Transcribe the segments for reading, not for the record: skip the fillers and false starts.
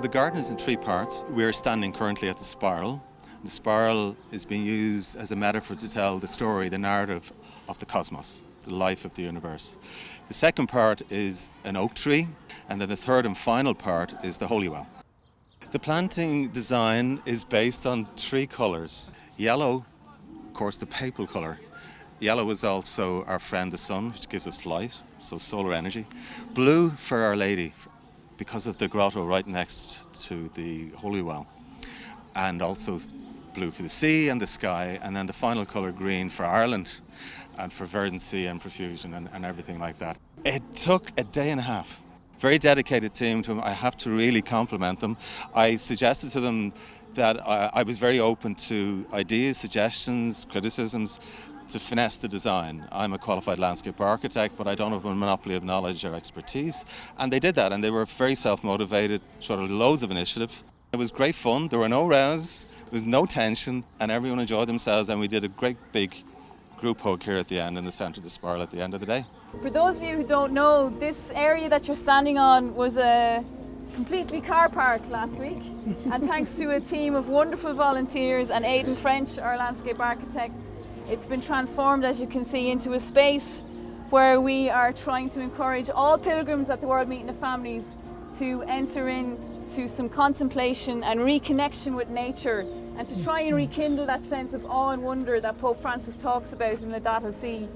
the garden is in three parts. We are standing currently at the spiral. The spiral is being used as a metaphor to tell the story, the narrative of the cosmos, the life of the universe. The second part is an oak tree, and then the third and final part is the holy well. The planting design is based on three colours. Yellow, of course, the papal colour. Yellow is also our friend the sun, which gives us light, so solar energy. Blue for Our Lady, because of the grotto right next to the holy well. And also blue for the sea and the sky, and then the final colour green for Ireland and for verdancy and profusion and everything like that. It took a day and a half. Very dedicated team to them. I have to really compliment them. I suggested to them that I was very open to ideas, suggestions, criticisms to finesse the design. I'm a qualified landscape architect, but I don't have a monopoly of knowledge or expertise. And they did that, and they were very self-motivated, showed loads of initiative. It was great fun. There were no rows, there was no tension, and everyone enjoyed themselves, and we did a great big group hug here at the end, in the centre of the spiral at the end of the day. For those of you who don't know, this area that you're standing on was a completely car park last week, and thanks to a team of wonderful volunteers and Aidan French, our landscape architect, it's been transformed, as you can see, into a space where we are trying to encourage all pilgrims at the World Meeting of Families to enter into some contemplation and reconnection with nature, and to try and rekindle that sense of awe and wonder that Pope Francis talks about in Laudato Si,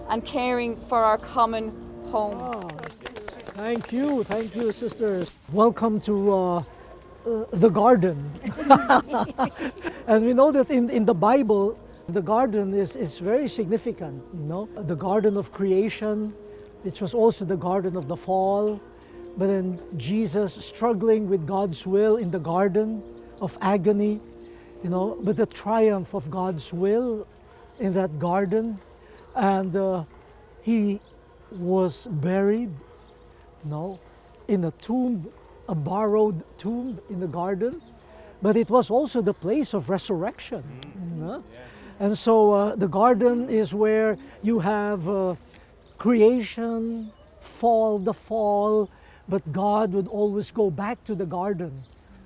and caring for our common home. Oh, thank you, sisters. Welcome to the garden. And we know that in the Bible, the garden is very significant. You know, the garden of creation, which was also the garden of the fall, but then Jesus struggling with God's will in the garden of agony, you know, but the triumph of God's will in that garden. And he was buried, you know, in a tomb, a borrowed tomb in the garden, but it was also the place of resurrection. You know? And so the garden is where you have creation, the fall, but God would always go back to the garden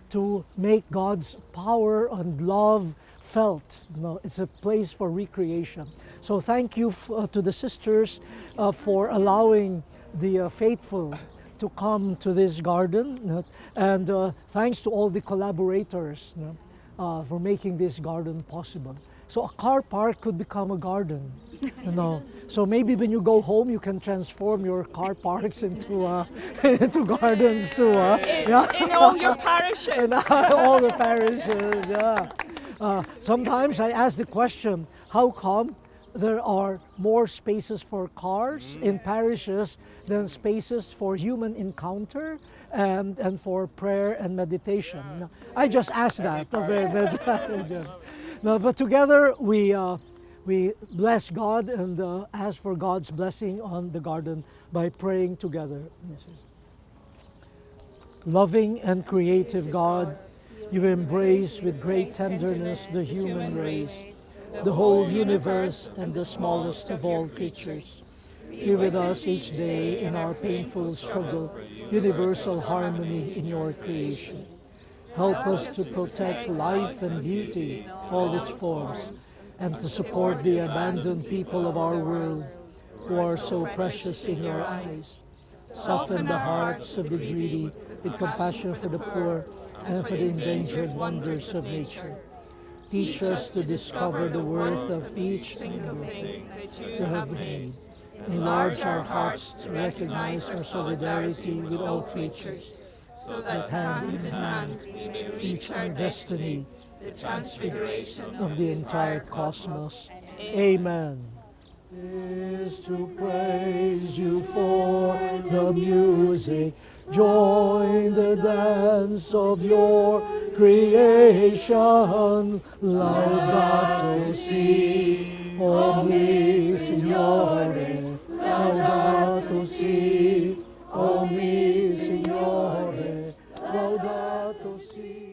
to make God's power and love felt. You know, it's a place for recreation. So thank you to the sisters for allowing the faithful to come to this garden, and thanks to all the collaborators for making this garden possible. So a car park could become a garden, you know. So maybe when you go home, you can transform your car parks into into gardens too. In all your parishes. In all the parishes, yeah. Sometimes I ask the question, how come there are more spaces for cars in parishes than spaces for human encounter and for prayer and meditation? I just asked that. No, but together we bless God and ask for God's blessing on the garden by praying together. Loving and creative God, you embrace with great tenderness the human race, the whole universe and the smallest of all creatures. Be with us each day in our painful struggle, universal harmony in your creation. Help us to protect life and beauty, all its forms, and to support the abandoned people of our world who are so precious in your eyes. Soften the hearts of the greedy with compassion for the poor and for the endangered wonders of nature. Teach us to discover the worth of each single thing you have made. Enlarge our hearts to recognize our solidarity with all creatures, so that hand in hand we may reach our destiny, the transfiguration of the entire cosmos. Amen. Is to praise you for the music, join the dance of your creation. Laudato Si, o mi Signore, laudato Si, o mi Signore, laudato Si.